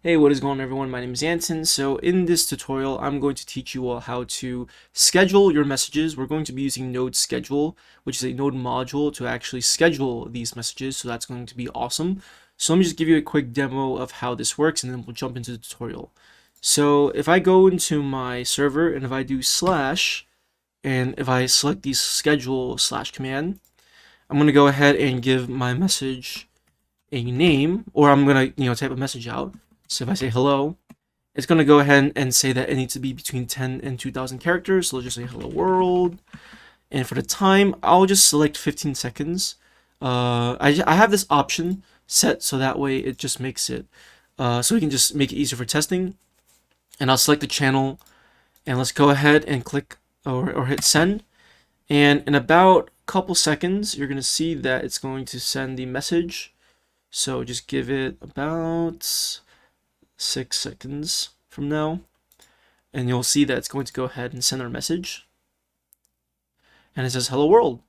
Hey, what is going on, everyone? My name is Anton. So in this tutorial, I'm going to teach you all how to schedule your messages. We're going to be using Node Schedule, which is a Node module to actually schedule these messages. So that's going to be awesome. So let me just give you a quick demo of how this works, and then we'll jump into the tutorial. So if I go into my server and if I do slash, and if I select the schedule slash command, I'm going to go ahead and give my message a name, or I'm going to, type a message out. So if I say hello, it's going to go ahead and say that it needs to be between 10 and 2000 characters. So let's just say hello world. And for the time, I'll just select 15 seconds. I have this option set so that way it just makes it so we can just make it easier for testing. And I'll select the channel, and let's go ahead and click or hit send. And in about a couple seconds, you're going to see that it's going to send the message. So just give it about 6 seconds from now, and you'll see that it's going to go ahead and send our message, and it says hello world.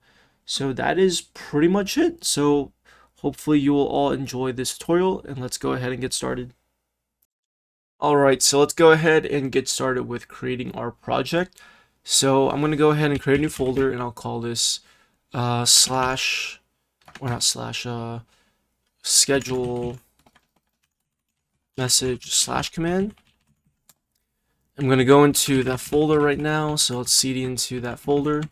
So that is pretty much it. So hopefully you will all enjoy this tutorial, and let's go ahead and get started. Alright, so let's go ahead and get started with creating our project. So I'm going to go ahead and create a new folder, and I'll call this slash, or not slash, schedule message slash command. I'm going to go into that folder right now, so let's cd into that folder.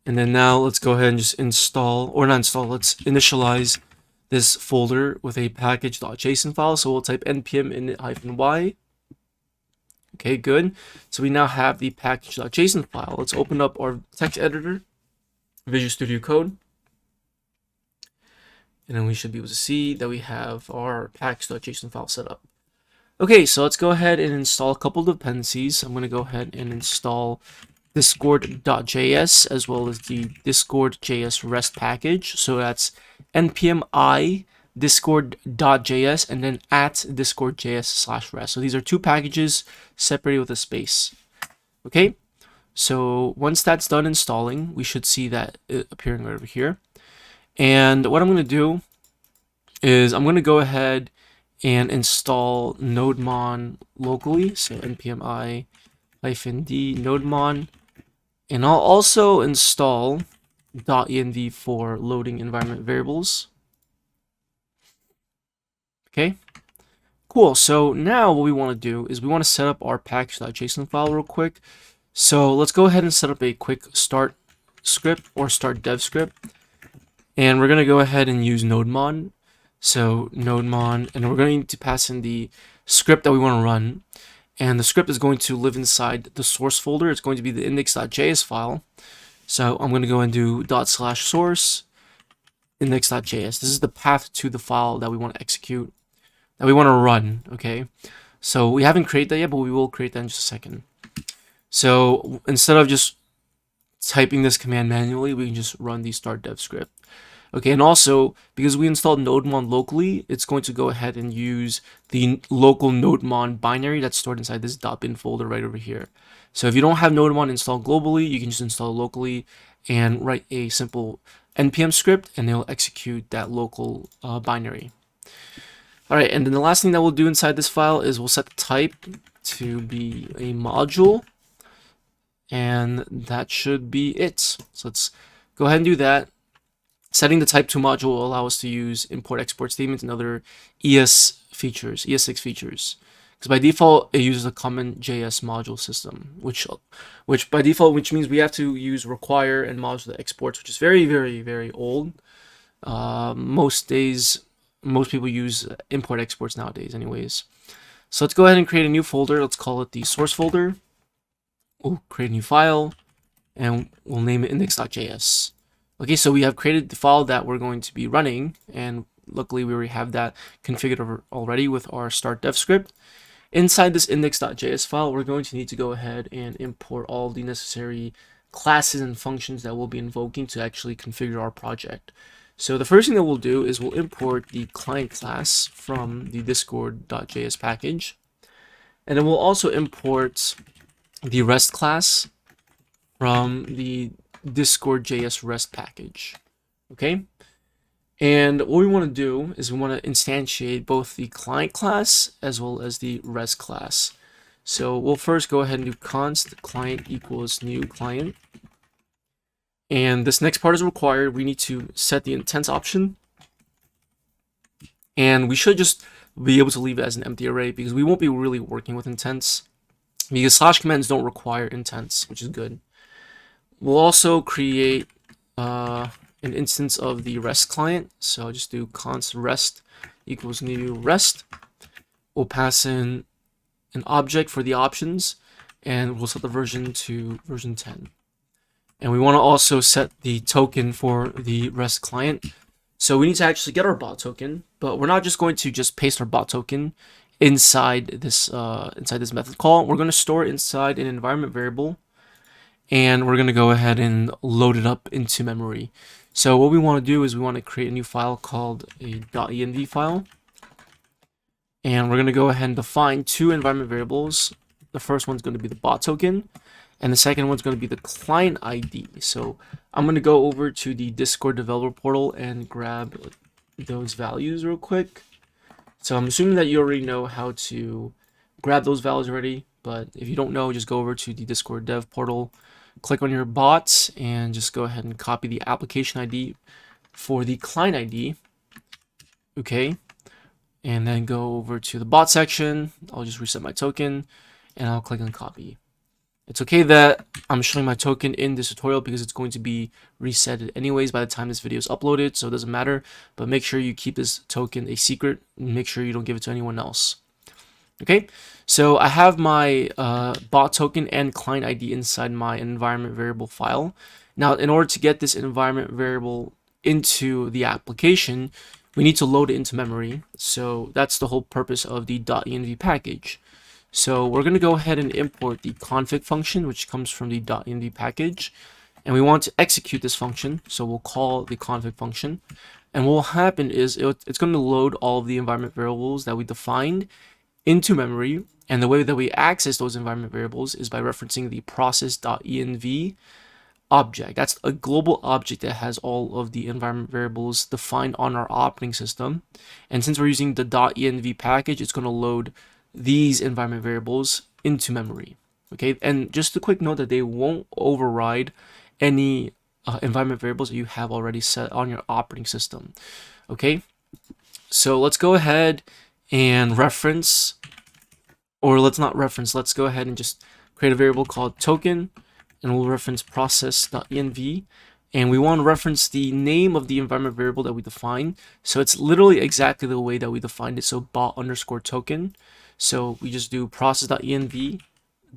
And then now let's go ahead and just install, or not install, let's initialize this folder with a package.json file. So we'll type npm init-y. Okay, good. So we now have the package.json file. Let's open up our text editor, Visual Studio Code. And then we should be able to see that we have our package.json file set up. Okay, so let's go ahead and install a couple of dependencies. I'm going to go ahead and install discord.js as well as the discord.js REST package. So that's npm I discord.js and then at discord.js/rest. So these are two packages separated with a space. Okay, so once that's done installing, we should see that appearing right over here. And what I'm going to do is I'm going to go ahead and install nodemon locally. So npm I -d nodemon. And I'll also install .env for loading environment variables. Okay, cool. So now what we want to do is we want to set up our package.json file real quick. So let's go ahead and set up a quick start script or start dev script. And we're going to go ahead and use nodemon. So nodemon, and we're going to pass in the script that we want to run. And the script is going to live inside the source folder. It's going to be the index.js file. So I'm going to go and do /source index.js. This is the path to the file that we want to execute, that we want to run. Okay, so we haven't created that yet, but we will create that in just a second. So instead of just typing this command manually, we can just run the start dev script. Okay, and also, because we installed nodemon locally, it's going to go ahead and use the local nodemon binary that's stored inside this .bin folder right over here. So if you don't have nodemon installed globally, you can just install it locally and write a simple npm script, and it'll execute that local binary. Alright, and then the last thing that we'll do inside this file is we'll set the type to be a module, and that should be it. So let's go ahead and do that. Setting the type to module will allow us to use import-export statements and other ES6 features. Because by default, it uses a common JS module system, which by default, which means we have to use require and module exports, which is very, very, very old. Most people use import exports nowadays anyways. So let's go ahead and create a new folder. Let's call it the source folder. We'll create a new file, and we'll name it index.js. Okay, so we have created the file that we're going to be running, and luckily we already have that configured already with our start dev script. Inside this index.js file, we're going to need to go ahead and import all the necessary classes and functions that we'll be invoking to actually configure our project. So the first thing that we'll do is we'll import the client class from the discord.js package, and then we'll also import the REST class from the Discord.js REST package. Okay, And what we want to do is we want to instantiate both the client class as well as the res class. So we'll first go ahead and do const client equals new client. And this next part is required. We need to set the intents option. And we should just be able to leave it as an empty array because we won't be really working with intents because slash commands don't require intents, which is good. We'll also create an instance of the REST client. So just do const REST equals new REST. We'll pass in an object for the options, and we'll set the version to version 10. And we want to also set the token for the REST client. So we need to actually get our bot token, but we're not just going to just paste our bot token inside this method call. We're going to store it inside an environment variable, and we're going to go ahead and load it up into memory. So what we want to do is we want to create a new file called a .env file, and we're going to go ahead and define two environment variables. The first one's going to be the bot token, and the second one's going to be the client ID. So I'm going to go over to the Discord developer portal and grab those values real quick. So I'm assuming that you already know how to grab those values already, but if you don't know, just go over to the Discord dev portal, click on your bots, and just go ahead and copy the application ID for the client ID. Okay. And then go over to the bot section. I'll just reset my token and I'll click on copy. It's okay that I'm showing my token in this tutorial because it's going to be reset anyways by the time this video is uploaded, so it doesn't matter. But make sure you keep this token a secret and make sure you don't give it to anyone else. Okay, so I have my bot token and client ID inside my environment variable file. Now, in order to get this environment variable into the application, we need to load it into memory. So that's the whole purpose of the .env package. So we're going to go ahead and import the config function, which comes from the .env package. And we want to execute this function. So we'll call the config function. And what will happen is it's going to load all of the environment variables that we defined into memory. And the way that we access those environment variables is by referencing the process.env object. That's a global object that has all of the environment variables defined on our operating system. And since we're using the .env package, it's going to load these environment variables into memory. Okay, and just a quick note that they won't override any environment variables that you have already set on your operating system. Okay, so let's go ahead and reference, or let's not reference, let's go ahead and just create a variable called token, and we'll reference process.env, and we want to reference the name of the environment variable that we define. So it's literally exactly the way that we defined it, so bot underscore token. So we just do process.env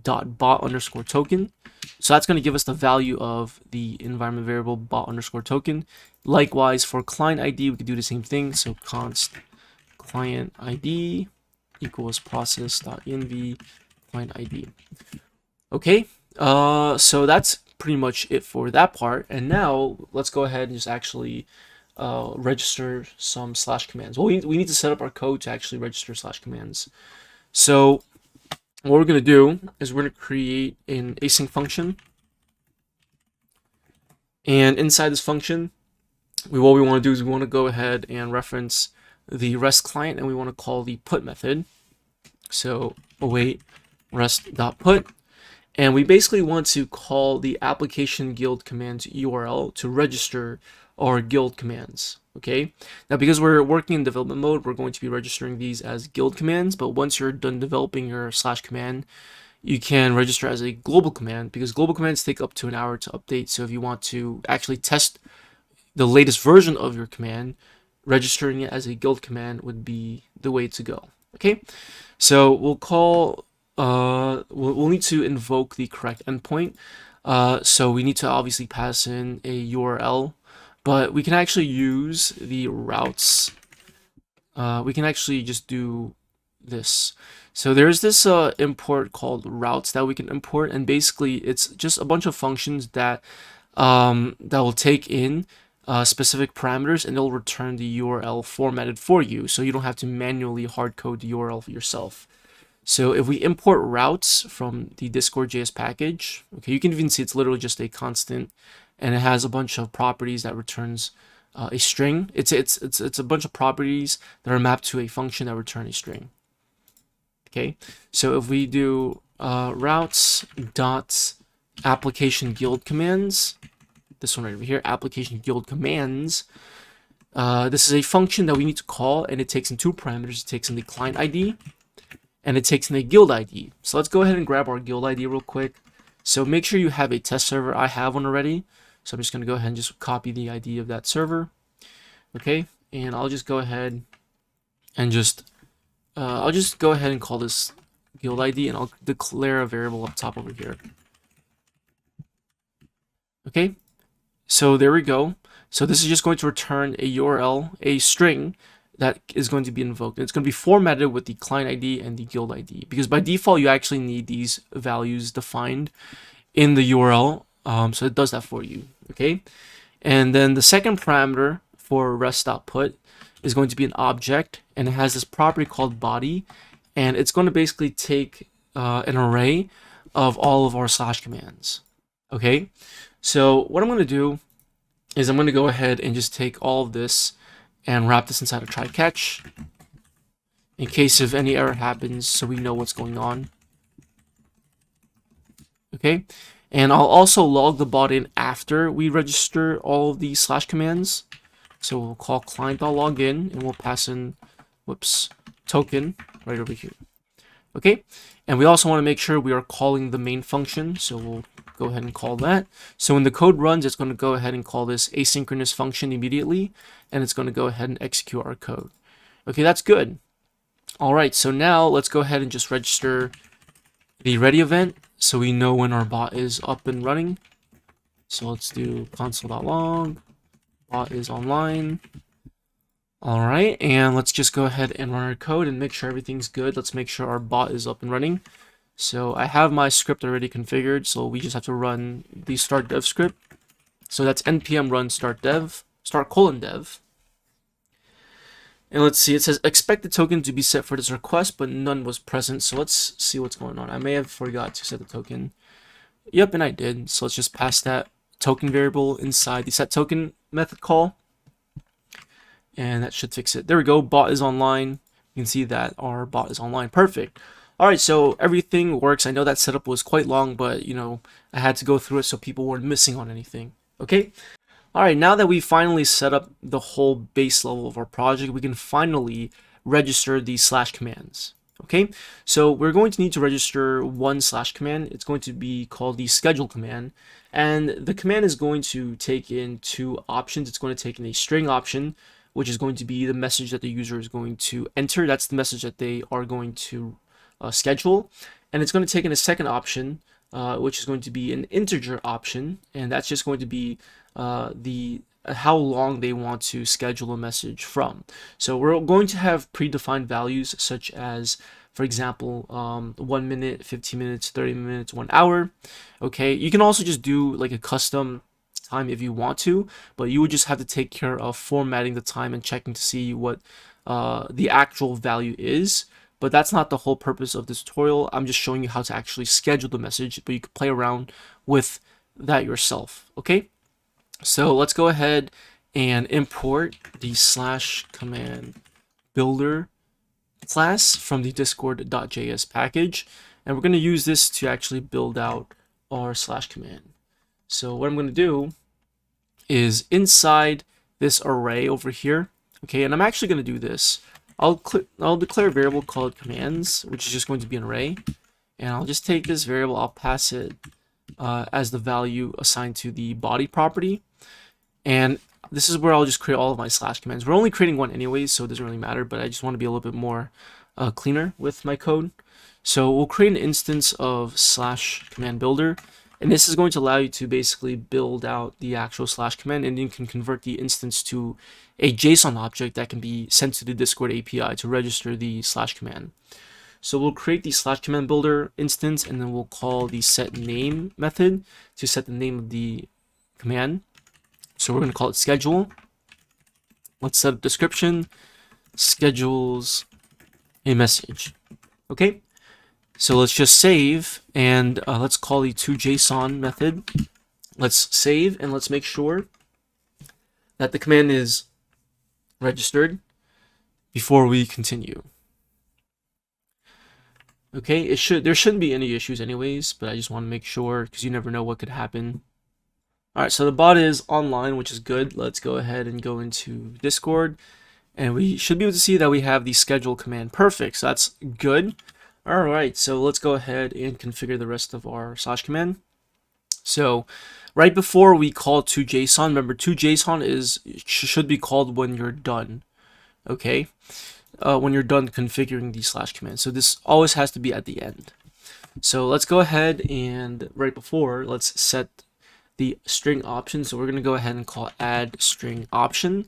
bot underscore token. So that's going to give us the value of the environment variable bot underscore token. Likewise, for client ID, we could do the same thing. So const client ID equals process.env client ID. Okay, so that's pretty much it for that part. And now let's go ahead and just actually register some slash commands. Well, we need to set up our code to actually register slash commands. So what we're going to do is we're going to create an async function. And inside this function, what we want to do is we want to go ahead and reference the REST client, and we want to call the put method. So await rest.put. And we basically want to call the application guild commands URL to register our guild commands. Okay, now because we're working in development mode, we're going to be registering these as guild commands, but once you're done developing your slash command, you can register as a global command because global commands take up to an hour to update. So if you want to actually test the latest version of your command, registering it as a guild command would be the way to go. Okay, so we'll call, we'll need to invoke the correct endpoint. So we need to obviously pass in a URL. But we can actually use the routes. We can actually just do this. So there's this import called routes that we can import, and basically it's just a bunch of functions that that will take in specific parameters, and they'll return the URL formatted for you, so you don't have to manually hard code the URL for yourself. So if we import routes from the Discord.js package, okay, you can even see it's literally just a constant, and it has a bunch of properties that returns a string. It's a bunch of properties that are mapped to a function that return a string. Okay, so if we do routes dot application guild commands, this one right over here, application guild commands, this is a function that we need to call, and it takes in two parameters. It takes in the client ID and it takes in a guild ID. So let's go ahead and grab our guild ID real quick. So make sure you have a test server. I have one already, so I'm just going to go ahead and just copy the ID of that server. Okay, and I'll just go ahead and I'll just go ahead and call this guild ID, and I'll declare a variable up top over here. Okay, so there we go. So this is just going to return a URL, a string that is going to be invoked. It's going to be formatted with the client ID and the guild ID, because by default you actually need these values defined in the URL. So it does that for you. Okay, and then the second parameter for rest.put is going to be an object, and it has this property called body, and it's going to basically take an array of all of our slash commands. Okay, so what I'm going to do is I'm going to go ahead and just take all of this and wrap this inside a try catch in case if any error happens, so we know what's going on. Okay, and I'll also log the bot in after we register all of these slash commands. So we'll call client.login, and we'll pass in, token right over here. Okay, and we also want to make sure we are calling the main function, so we'll go ahead and call that. So when the code runs, it's going to go ahead and call this asynchronous function immediately, and it's going to go ahead and execute our code. Okay, that's good. All right, so now let's go ahead and just register the ready event so we know when our bot is up and running. So let's do console.log, bot is online. All right, and let's just go ahead and run our code and make sure everything's good. Let's make sure our bot is up and running. So I have my script already configured, so we just have to run the start dev script. So that's npm run start dev, start:dev. And let's see, it says expected token to be set for this request, but none was present. So let's see what's going on. I may have forgot to set the token. Yep, and I did. So let's just pass that token variable inside the set token method call. And that should fix it. There we go, bot is online. You can see that our bot is online. Perfect. All right, so everything works. I know that setup was quite long, but you know, I had to go through it so people weren't missing on anything. Okay. All right, now that we finally set up the whole base level of our project, we can finally register the slash commands. Okay, so we're going to need to register one slash command. It's going to be called the schedule command, and the command is going to take in two options. It's going to take in a string option, which is going to be the message that the user is going to enter. That's the message that they are going to schedule, and it's going to take in a second option, which is going to be an integer option, and that's just going to be how long they want to schedule a message from. So we're going to have predefined values such as, for example, 1 minute, 15 minutes, 30 minutes, 1 hour. Okay, you can also just do like a custom time if you want to, but you would just have to take care of formatting the time and checking to see what the actual value is. But that's not the whole purpose of this tutorial. I'm just showing you how to actually schedule the message, but you can play around with that yourself. Okay, so let's go ahead and import the slash command builder class from the discord.js package, and we're going to use this to actually build out our slash command. So what I'm going to do is inside this array over here, okay, and I'm actually going to do this. I'll declare a variable called commands, which is just going to be an array, and I'll just take this variable, I'll pass it as the value assigned to the body property, and this is where I'll just create all of my slash commands. We're only creating one anyways, so it doesn't really matter, but I just want to be a little bit more cleaner with my code. So we'll create an instance of slash command builder, and this is going to allow you to basically build out the actual slash command, and you can convert the instance to a JSON object that can be sent to the Discord API to register the slash command. So we'll create the slash command builder instance, and then we'll call the set name method to set the name of the command. So we're going to call it schedule. Let's set a description, schedules a message. Okay, so let's just save, and let's call the toJSON method. Let's save, and let's make sure that the command is registered before we continue. Okay, there shouldn't be any issues anyways, but I just want to make sure because you never know what could happen. All right, so the bot is online, which is good. Let's go ahead and go into Discord, and we should be able to see that we have the schedule command. Perfect, so that's good. All right, so let's go ahead and configure the rest of our slash command. So right before we call to.json, remember to.json should be called when you're done, okay? When you're done configuring the slash command. So this always has to be at the end. So let's go ahead and right before, let's set the string option. So we're going to go ahead and call add string option.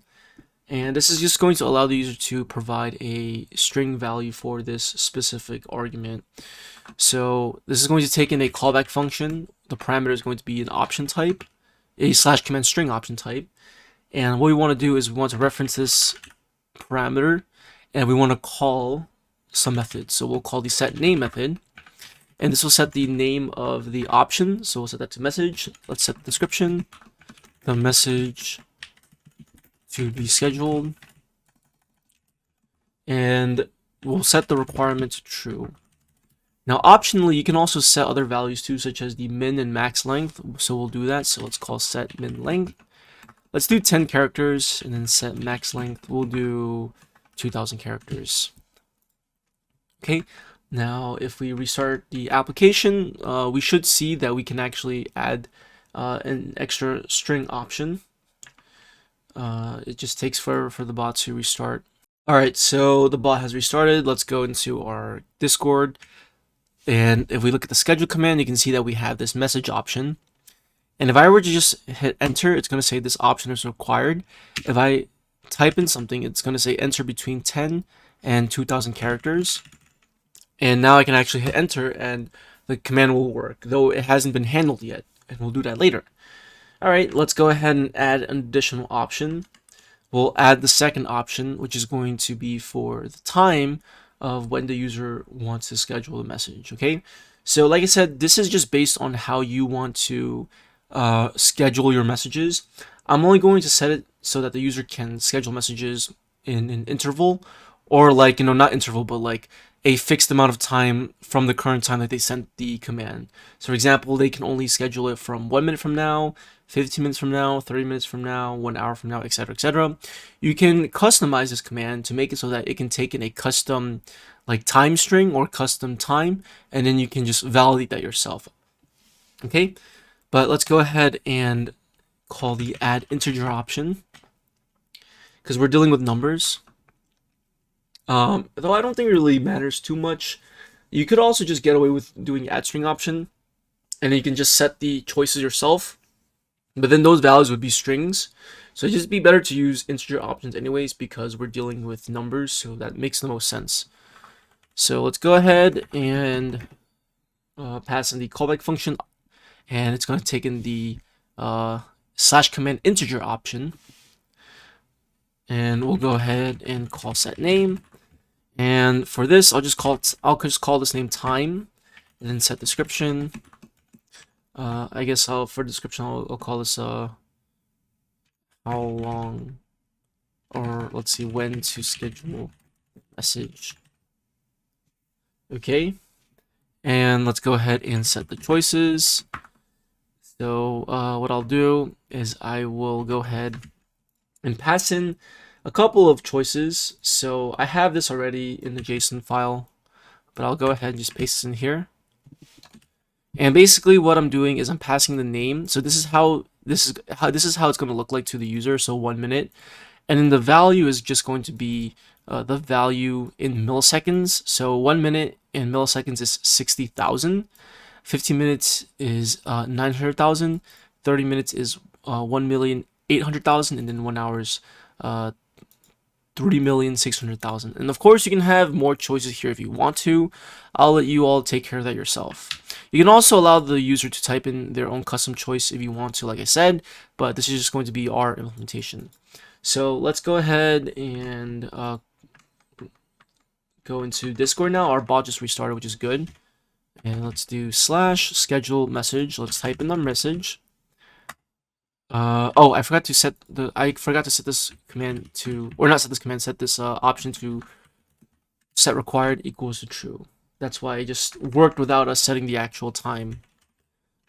And this is just going to allow the user to provide a string value for this specific argument. So this is going to take in a callback function. The parameter is going to be an option type, a slash command string option type. And what we want to do is we want to reference this parameter and we want to call some method. So we'll call the set name method. And this will set the name of the option. So we'll set that to message. Let's set the description. The message to be scheduled. And we'll set the requirement to true. Now, optionally, you can also set other values too, such as the min and max length. So we'll do that. So let's call set min length. Let's do 10 characters and then set max length. We'll do 2000 characters. Okay. Now, if we restart the application, we should see that we can actually add an extra string option. It just takes forever for the bot to restart. All right, so the bot has restarted. Let's go into our Discord. And if we look at the schedule command, you can see that we have this message option. And if I were to just hit enter, it's going to say this option is required. If I type in something, it's going to say enter between 10 and 2000 characters. And now I can actually hit enter and the command will work, though it hasn't been handled yet. And we'll do that later. All right, let's go ahead and add an additional option. We'll add the second option, which is going to be for the time of when the user wants to schedule a message, okay? So like I said, this is just based on how you want to schedule your messages. I'm only going to set it so that the user can schedule messages in an interval, or like, not interval, but like a fixed amount of time from the current time that they sent the command. So for example, they can only schedule it from 1 minute from now, 15 minutes from now, 30 minutes from now, 1 hour from now, etc., etc. You can customize this command to make it so that it can take in a custom like time string or custom time, and then you can just validate that yourself. Okay, but let's go ahead and call the add integer option because we're dealing with numbers. Though I don't think it really matters too much. You could also just get away with doing add string option, and then you can just set the choices yourself. But then those values would be strings. So it'd just be better to use integer options anyways because we're dealing with numbers, so that makes the most sense. So let's go ahead and pass in the callback function, and it's going to take in the slash command integer option. And we'll go ahead and call set name. And for this, I'll just call this name time, and then set description. I guess for description, I'll call this how long, or let's see, when to schedule message. Okay, and let's go ahead and set the choices. So what I'll do is I will go ahead and pass in a couple of choices. So I have this already in the JSON file, but I'll go ahead and just paste this in here. And basically what I'm doing is I'm passing the name. So this is how it's going to look like to the user. So 1 minute, and then the value is just going to be the value in milliseconds. So 1 minute in milliseconds is 60,000. 15 minutes is 900,000. 30 minutes is 1,800,000, and then 1 hour is 3,600,000. And of course, you can have more choices here if you want to. I'll let you all take care of that yourself. You can also allow the user to type in their own custom choice if you want to, like I said, but this is just going to be our implementation. So let's go ahead and go into Discord now. Our bot just restarted, which is good. And let's do slash schedule message. Let's type in the message. Oh, I forgot to set this command to, or not set this command, set this option to set required equals to true. That's why it just worked without us setting the actual time.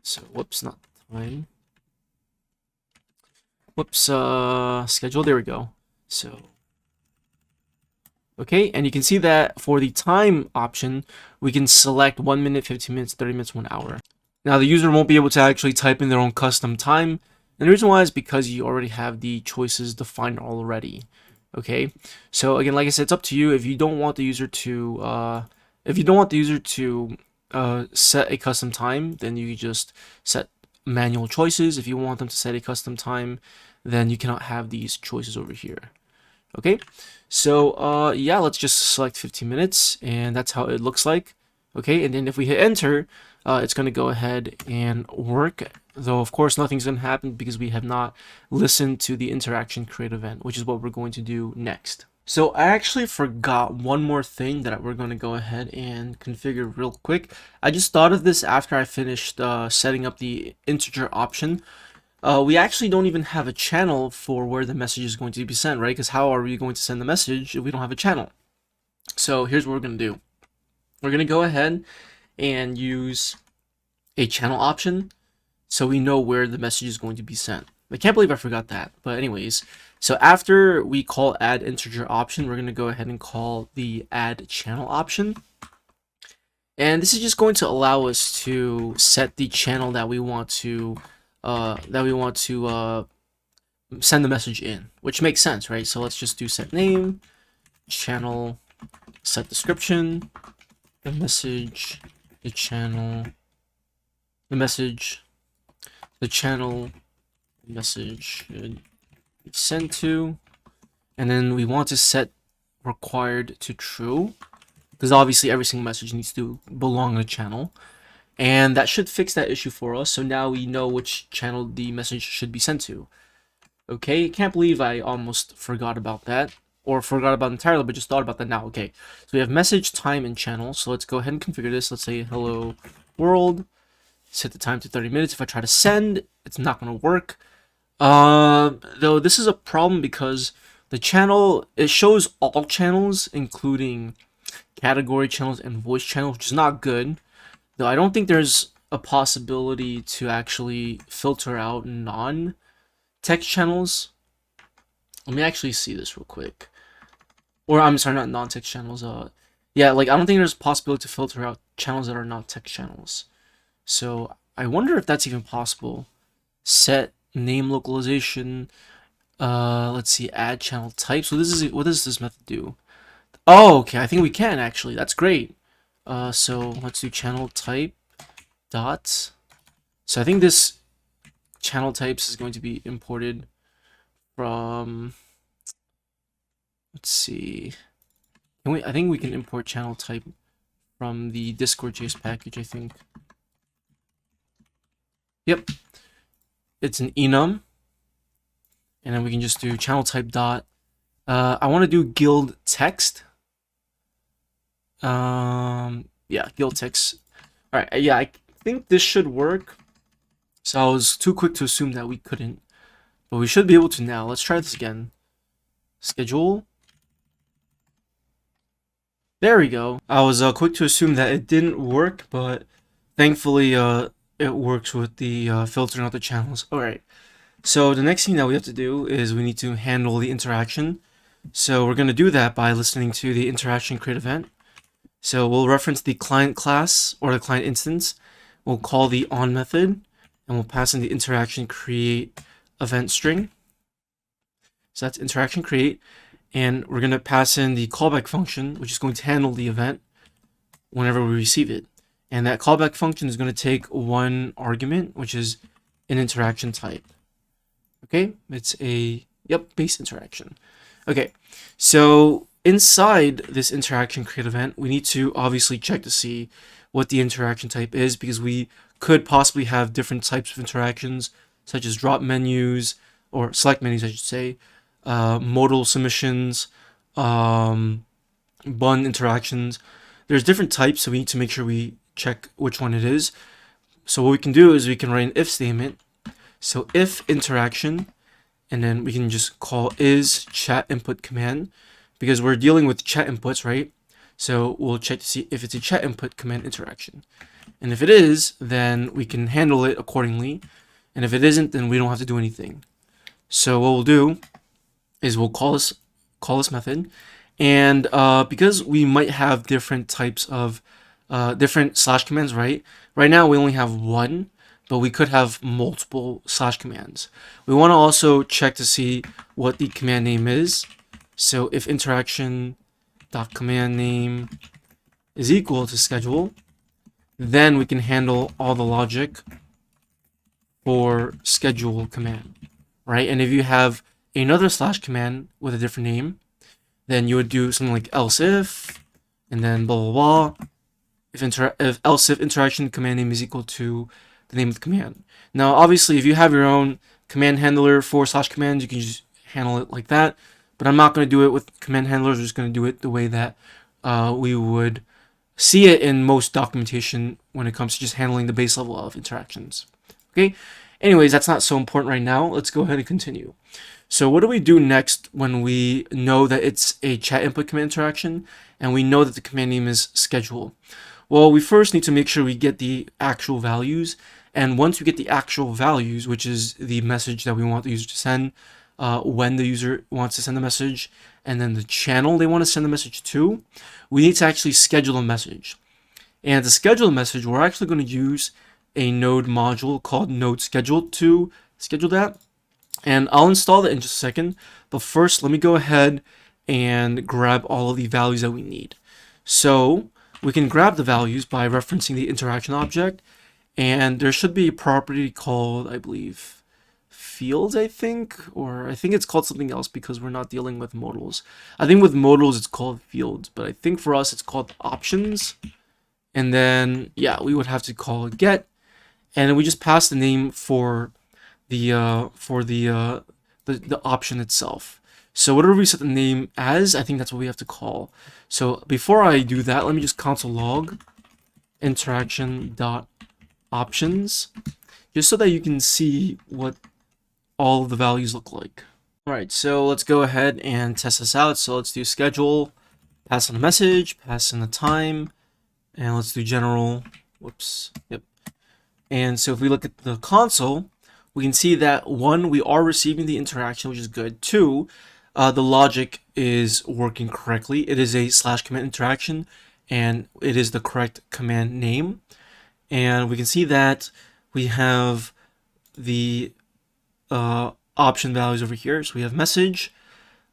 So, whoops, not time. Whoops, schedule, there we go. So, okay, and you can see that for the time option, we can select 1 minute, 15 minutes, 30 minutes, 1 hour. Now, the user won't be able to actually type in their own custom time, and the reason why is because you already have the choices defined already. Okay, so again, like I said, it's up to you. If you don't want the user to, set a custom time, then you just set manual choices. If you want them to set a custom time, then you cannot have these choices over here. Okay, so yeah, let's just select 15 minutes, and that's how it looks like. Okay, and then if we hit enter, it's going to go ahead and work, though of course nothing's going to happen because we have not listened to the interaction create event, which is what we're going to do next. So I actually forgot one more thing that we're going to go ahead and configure real quick. I just thought of this after I finished setting up the integer option. We actually don't even have a channel for where the message is going to be sent, right? Because how are we going to send the message if we don't have a channel? So here's what we're going to do. We're going to go ahead and use a channel option so we know where the message is going to be sent. I can't believe I forgot that. But anyways, so after we call add integer option, we're going to go ahead and call the add channel option. And this is just going to allow us to set the channel that we want to send the message in, which makes sense, right? So let's just do set name, channel, set description, the message, the channel, the message, the channel, the message should be sent to, and then we want to set required to true, because obviously every single message needs to belong to a channel. And that should fix that issue for us. So now we know which channel the message should be sent to. Okay, can't believe I almost forgot about that. Or forgot about it entirely, but just thought about that now. Okay, so we have message, time, and channel. So let's go ahead and configure this. Let's say hello world. Set the time to 30 minutes. If I try to send, it's not going to work. Though this is a problem because the channel, it shows all channels, including category channels and voice channels, which is not good. Though I don't think there's a possibility to actually filter out non-text channels. Let me actually see this real quick. Or I'm sorry, not non-text channels. Yeah, like I don't think there's a possibility to filter out channels that are not text channels. So I wonder if that's even possible. Set name localization. Let's see, add channel type. So this is, what does this method do? Oh, okay, I think we can actually. That's great. So let's do channel type dot. So I think this channel types is going to be imported from, let's see. I think we can import channel type from the Discord.js package, I think. Yep. It's an enum. And then we can just do channel type dot. I want to do guild text. Yeah, guild text. All right, yeah, I think this should work. So I was too quick to assume that we couldn't, but we should be able to now. Let's try this again. Schedule. There we go. I was quick to assume that it didn't work, but thankfully it works with the filtering out the channels. All right. So the next thing that we have to do is we need to handle the interaction. So we're going to do that by listening to the interaction create event. So we'll reference the client class or the client instance. We'll call the on method, and we'll pass in the interaction create event string. So that's interaction create, and we're going to pass in the callback function, which is going to handle the event whenever we receive it. And that callback function is going to take one argument, which is an interaction type. Okay, it's a, yep, base interaction. Okay, so inside this interaction create event, we need to obviously check to see what the interaction type is, because we could possibly have different types of interactions, such as drop menus, or select menus, I should say, modal submissions, bun interactions. There's different types, so we need to make sure we check which one it is. So what we can do is we can write an if statement. So if interaction, and then we can just call is chat input command, because we're dealing with chat inputs, right? So we'll check to see if it's a chat input command interaction. And if it is, then we can handle it accordingly. And if it isn't, then we don't have to do anything. So what we'll do is we'll call this method, and because we might have different types of different slash commands, right? Right now we only have one, but we could have multiple slash commands. We want to also check to see what the command name is. So if interaction dot command name is equal to schedule, then we can handle all the logic for schedule command, right? And if you have another slash command with a different name, then you would do something like else if, and then blah blah blah. If else if interaction command name is equal to the name of the command. Now, obviously, if you have your own command handler for slash commands, you can just handle it like that. But I'm not going to do it with command handlers. We're just going to do it the way that we would see it in most documentation when it comes to just handling the base level of interactions. Okay. Anyways, that's not so important right now. Let's go ahead and continue. So what do we do next when we know that it's a chat input command interaction and we know that the command name is schedule? Well, we first need to make sure we get the actual values. And once we get the actual values, which is the message that we want the user to send, when the user wants to send the message, and then the channel they want to send the message to, we need to actually schedule a message. And to schedule a message, we're actually going to use a node module called node schedule to schedule that. And I'll install that in just a second. But first, let me go ahead and grab all of the values that we need. So we can grab the values by referencing the interaction object. And there should be a property called, I believe, fields, I think. Or I think it's called something else because we're not dealing with modals. I think with modals, it's called fields. But I think for us, it's called options. And then, yeah, we would have to call get. And we just pass the name for the option itself. So whatever we set the name as, I think that's what we have to call. So before I do that, let me just console log interaction dot options, just so that you can see what all of the values look like. All right, so let's go ahead and test this out. So let's do schedule, pass in a message, pass in the time, and let's do general. Whoops. Yep. And so if we look at the console, we can see that 1, we are receiving the interaction, which is good. 2, the logic is working correctly. It is a slash command interaction, and it is the correct command name. And we can see that we have the option values over here. So we have message,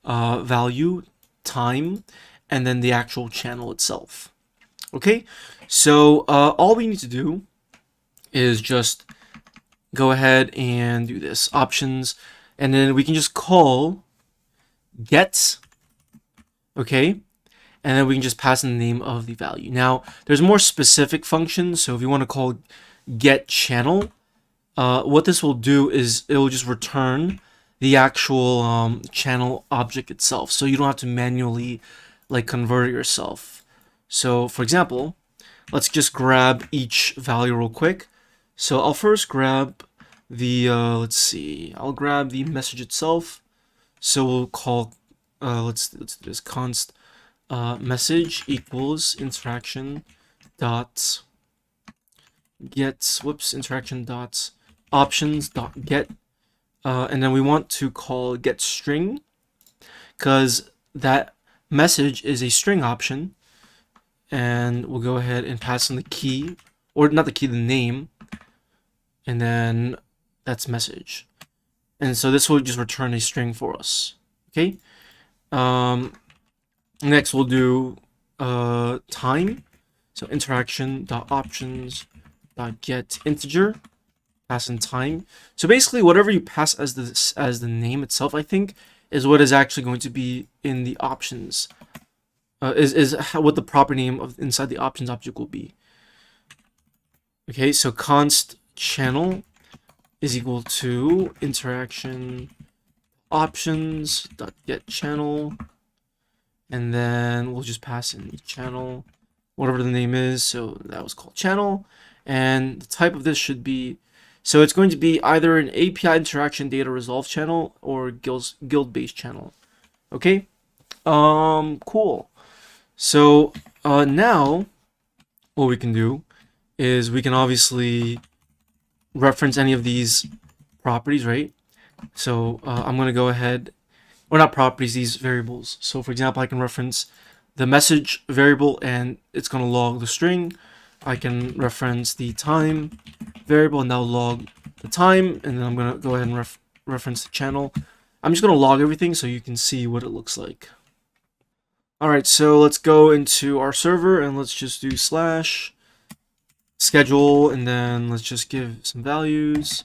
value, time, and then the actual channel itself. Okay, so all we need to do is just go ahead and do this options, and then we can just call get, okay, and then we can just pass in the name of the value. Now there's more specific functions, so if you want to call get channel, what this will do is it will just return the actual channel object itself, so you don't have to manually like convert it yourself. So for example, let's just grab each value real quick. So I'll first grab the, let's see, I'll grab the message itself. So we'll call, let's do this const message equals interaction dot get, whoops, interaction dot options dot get. And then we want to call get string because that message is a string option. And we'll go ahead and pass in the key, or not the key, the name. And then that's message, and so this will just return a string for us. Okay. Next we'll do time. So interaction dot options dot get integer, pass in time. So basically, whatever you pass as the name itself, I think, is what is actually going to be in the options. Is what the proper name of inside the options object will be. Okay, so const channel is equal to interaction options dot get channel, and then we'll just pass in the channel, whatever the name is. So that was called channel, and the type of this should be So it's going to be either an API interaction data resolve channel or guild-based channel. Okay. Cool. So now what we can do is we can obviously reference any of these properties, right? So I'm going to go ahead, or not properties, these variables. So for example, I can reference the message variable and it's going to log the string. I can reference the time variable and that'll log the time, and then I'm going to go ahead and reference the channel. I'm just going to log everything so you can see what it looks like. All right, so let's go into our server and let's just do slash schedule, and then let's just give some values.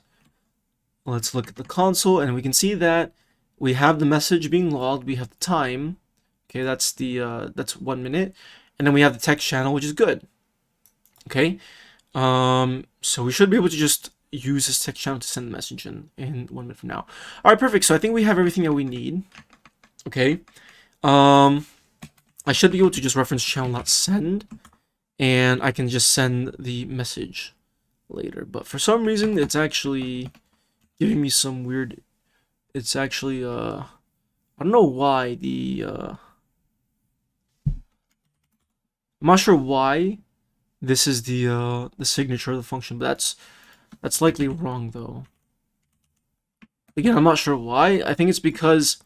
Let's look at the console, and we can see that we have the message being logged, we have the time. Okay, that's 1 minute, and then we have the text channel, which is good. Okay, so we should be able to just use this text channel to send the message in 1 minute from now. All right, perfect. So I think we have everything that we need. Okay, I should be able to just reference channel.send, and I can just send the message later. But for some reason, it's actually giving me some weird. It's actually I don't know why I'm not sure why this is the signature of the function, but that's likely wrong though. Again, I'm not sure why. I think it's because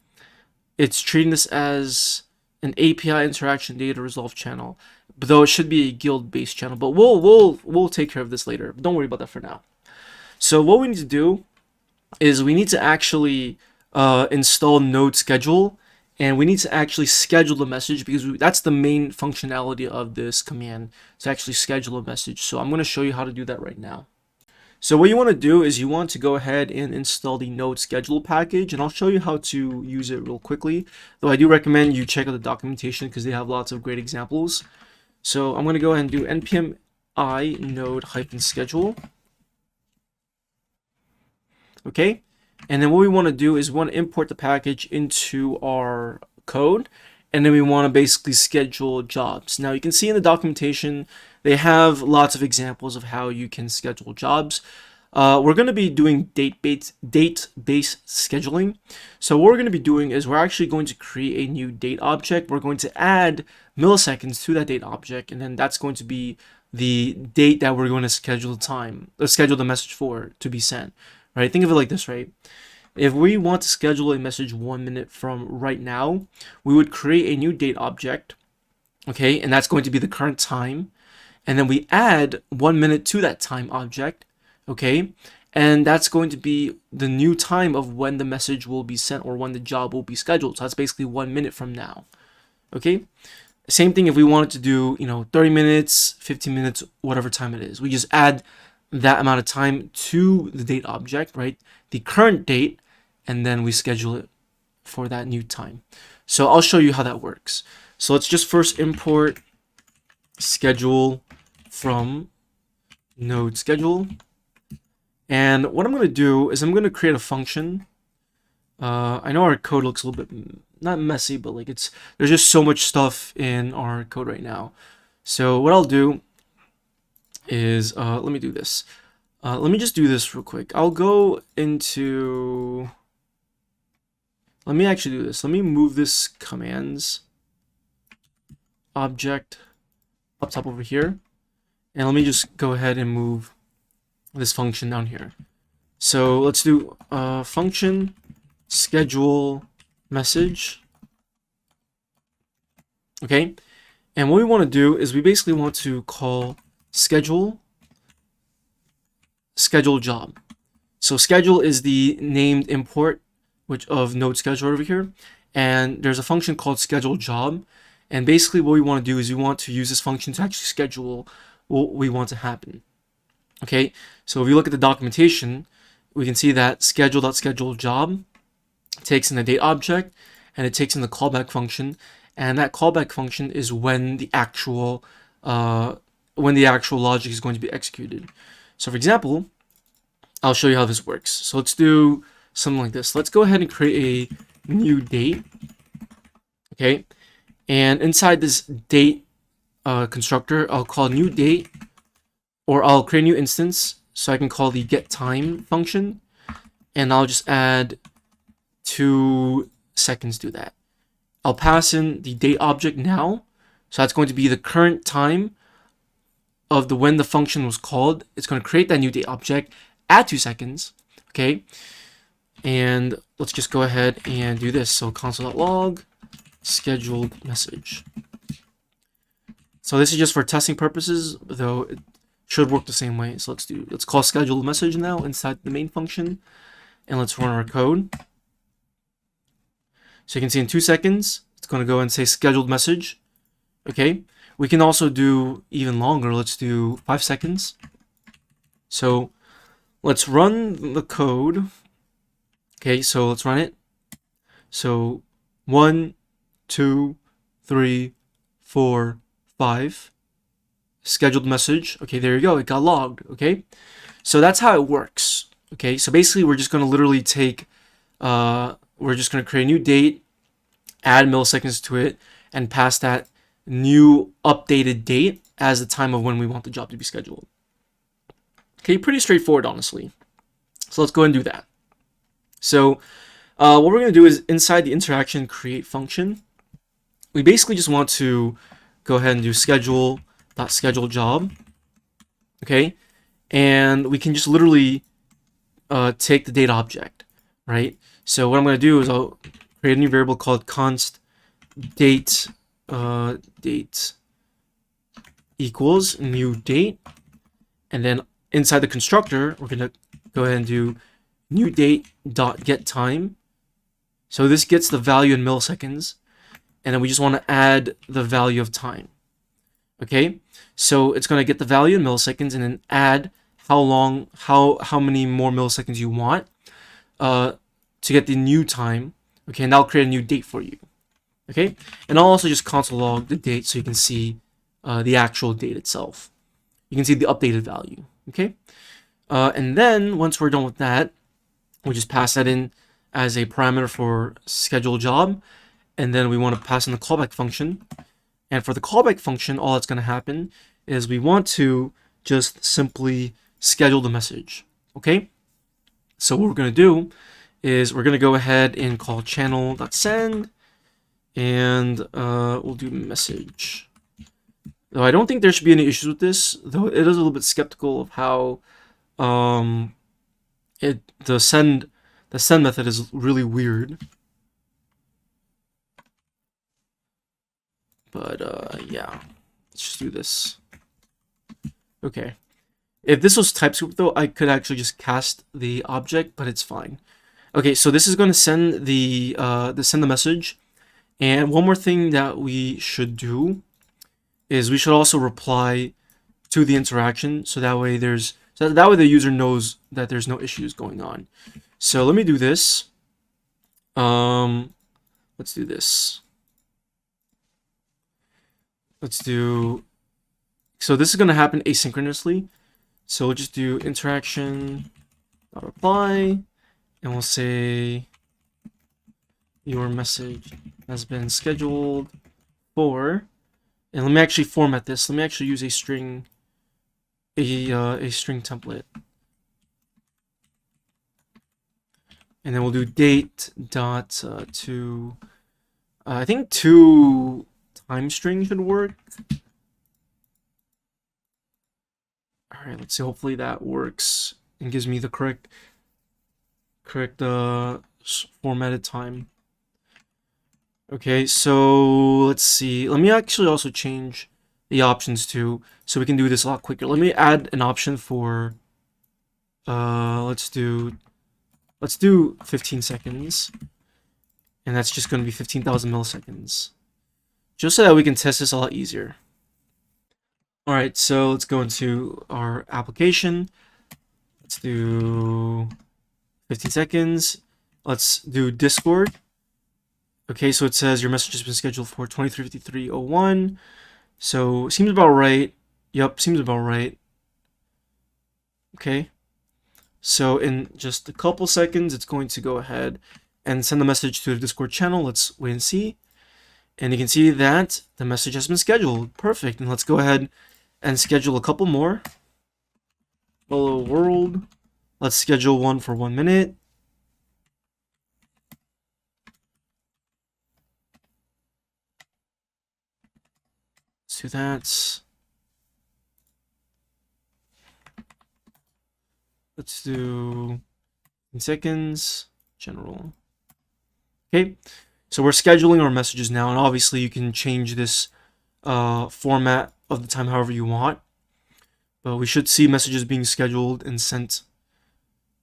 it's treating this as an API interaction data resolve channel, but though it should be a guild-based channel. But we'll take care of this later. Don't worry about that for now. So what we need to do is we need to actually install node schedule, and we need to actually schedule the message because that's the main functionality of this command, to actually schedule a message. So I'm going to show you how to do that right now. So what you want to do is you want to go ahead and install the node schedule package, and I'll show you how to use it real quickly, though I do recommend you check out the documentation because they have lots of great examples. So I'm going to go ahead and do npm I node-schedule. Okay, and then what we want to do is we want to import the package into our code, and then we want to basically schedule jobs. Now you can see in the documentation they have lots of examples of how you can schedule jobs. We're going to be doing date-based scheduling. So what we're going to be doing is we're actually going to create a new date object. We're going to add milliseconds to that date object, and then that's going to be the date that we're going to schedule the message for to be sent. Right? Think of it like this, right? If we want to schedule a message 1 minute from right now, we would create a new date object, okay, and that's going to be the current time, and then we add 1 minute to that time object, okay, and that's going to be the new time of when the message will be sent or when the job will be scheduled. So that's basically 1 minute from now, okay. Same thing if we wanted to do, 30 minutes, 15 minutes, whatever time it is. We just add that amount of time to the date object, right? The current date, and then we schedule it for that new time. So I'll show you how that works. So let's just first import schedule from node schedule. And what I'm going to do is I'm going to create a function. I know our code looks a little bit, not messy, but like there's just so much stuff in our code right now. So what I'll do is, let me do this. Let me just do this real quick. I'll go into, let me actually do this. Let me move this commands object up top over here. And let me just go ahead and move this function down here. So let's do function schedule message. Okay. And what we want to do is we basically want to call schedule job. So schedule is the named import of node schedule over here, and there's a function called schedule job, and basically what we want to do is we want to use this function to actually schedule what we want to happen. Okay, so if you look at the documentation, we can see that schedule.schedule job takes in the date object, and it takes in the callback function, and that callback function is when the actual logic is going to be executed. So for example, I'll show you how this works. So let's do something like this. Let's go ahead and create a new date. Okay, and inside this date constructor, I'll call new date, or I'll create a new instance. So I can call the getTime function, and I'll just add 2 seconds to that. I'll pass in the date object now. So that's going to be the current time of the when the function was called. It's going to create that new date object, add 2 seconds. Okay. And let's just go ahead and do this. So console.log scheduled message. So this is just for testing purposes, though it should work the same way. So let's call scheduled message now inside the main function, and let's run our code. So you can see in 2 seconds, it's going to go and say scheduled message. Okay. We can also do even longer. Let's do 5 seconds. So let's run the code. Okay, so let's run it. So 1, 2, 3, 4, 5. Scheduled message. Okay, there you go. It got logged. Okay, so that's how it works. Okay, so basically we're just going to literally take, we're just going to create a new date, add milliseconds to it, and pass that new updated date as the time of when we want the job to be scheduled. Okay, pretty straightforward, honestly. So let's go ahead and do that. So what we're going to do is inside the interaction create function, we basically just want to go ahead and do schedule.schedule job. Okay, and we can just literally take the date object, right? So what I'm going to do is I'll create a new variable called const date date equals new date, and then inside the constructor we're going to go ahead and do new date dot get time. So this gets the value in milliseconds, and then we just want to add the value of time. Okay, so it's going to get the value in milliseconds and then add how many more milliseconds you want to get the new time. Okay, and that'll create a new date for you. Okay, and I'll also just console log the date so you can see the actual date itself. You can see the updated value. Okay, and then once we're done with that, we just pass that in as a parameter for schedule job, and then we want to pass in the callback function. And for the callback function, all that's going to happen is we want to just simply schedule the message. Okay, so what we're going to do is we're going to go ahead and call channel.send, and we'll do message. Though I don't think there should be any issues with this, though it is a little bit skeptical of how the send method is really weird. But yeah, let's just do this. Okay, if this was TypeScript though, I could actually just cast the object, but it's fine. Okay, so this is going to send the message. And one more thing that we should do is we should also reply to the interaction, so that way the user knows that there's no issues going on. So let me do this. Let's do this. So this is going to happen asynchronously. So we'll just do interaction.reply, and we'll say your message has been scheduled for, and let me actually format this. Let me actually use a string template, and then we'll do date dot to I think 2 time string should work. All right, let's see. Hopefully that works and gives me the correct formatted time. Okay, so let's see. Let me actually also change the options too, so we can do this a lot quicker. Let me add an option for let's do 15 seconds, and that's just going to be 15,000 milliseconds, just so that we can test this a lot easier. All right, so let's go into our application. Let's do 15 seconds. Let's do Discord. Okay, so it says your message has been scheduled for 23:53:01. So seems about right. Yep, seems about right. Okay. So in just a couple seconds, it's going to go ahead and send the message to the Discord channel. Let's wait and see. And you can see that the message has been scheduled. Perfect. And let's go ahead and schedule a couple more. Hello world. Let's schedule one for 1 minute. Let's do that. Let's do 10 seconds. General. Okay. So we're scheduling our messages now, and obviously you can change this format of the time however you want. But we should see messages being scheduled and sent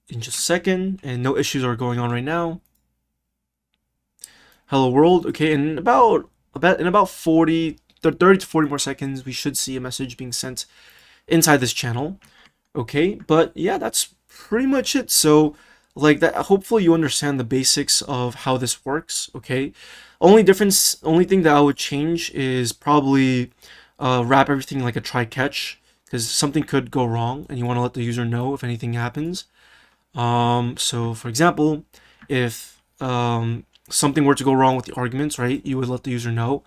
in just a second, and no issues are going on right now. Hello world. Okay, in about 30 to 40 more seconds, we should see a message being sent inside this channel. Okay, but yeah, that's pretty much it. So like that, hopefully you understand the basics of how this works. Okay, only thing that I would change is probably wrap everything like a try catch, because something could go wrong and you want to let the user know if anything happens. So for example, if something were to go wrong with the arguments, right, you would let the user know.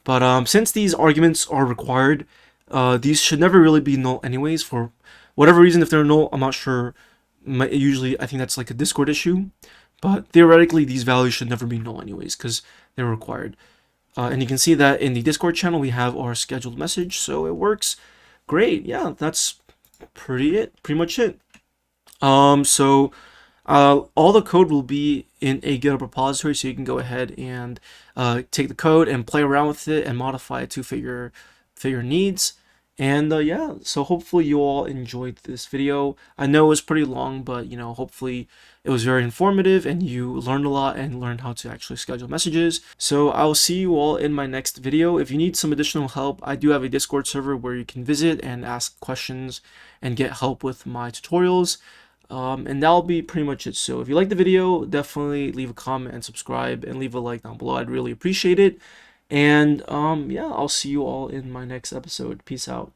But since these arguments are required, these should never really be null anyways. For whatever reason, if they're null, I'm not sure. Usually, I think that's like a Discord issue. But theoretically, these values should never be null anyways because they're required. And you can see that in the Discord channel, we have our scheduled message, so it works great. Yeah, that's pretty much it. So all the code will be in a GitHub repository, so you can go ahead and take the code and play around with it and modify it to fit your needs. And yeah, so hopefully you all enjoyed this video. I know it was pretty long, but you know, hopefully it was very informative and you learned a lot and learned how to actually schedule messages. So I'll see you all in my next video. If you need some additional help, I do have a Discord server where you can visit and ask questions and get help with my tutorials. And that'll be pretty much it. So if you like the video, definitely leave a comment and subscribe and leave a like down below. I'd really appreciate it. And yeah, I'll see you all in my next episode. Peace out.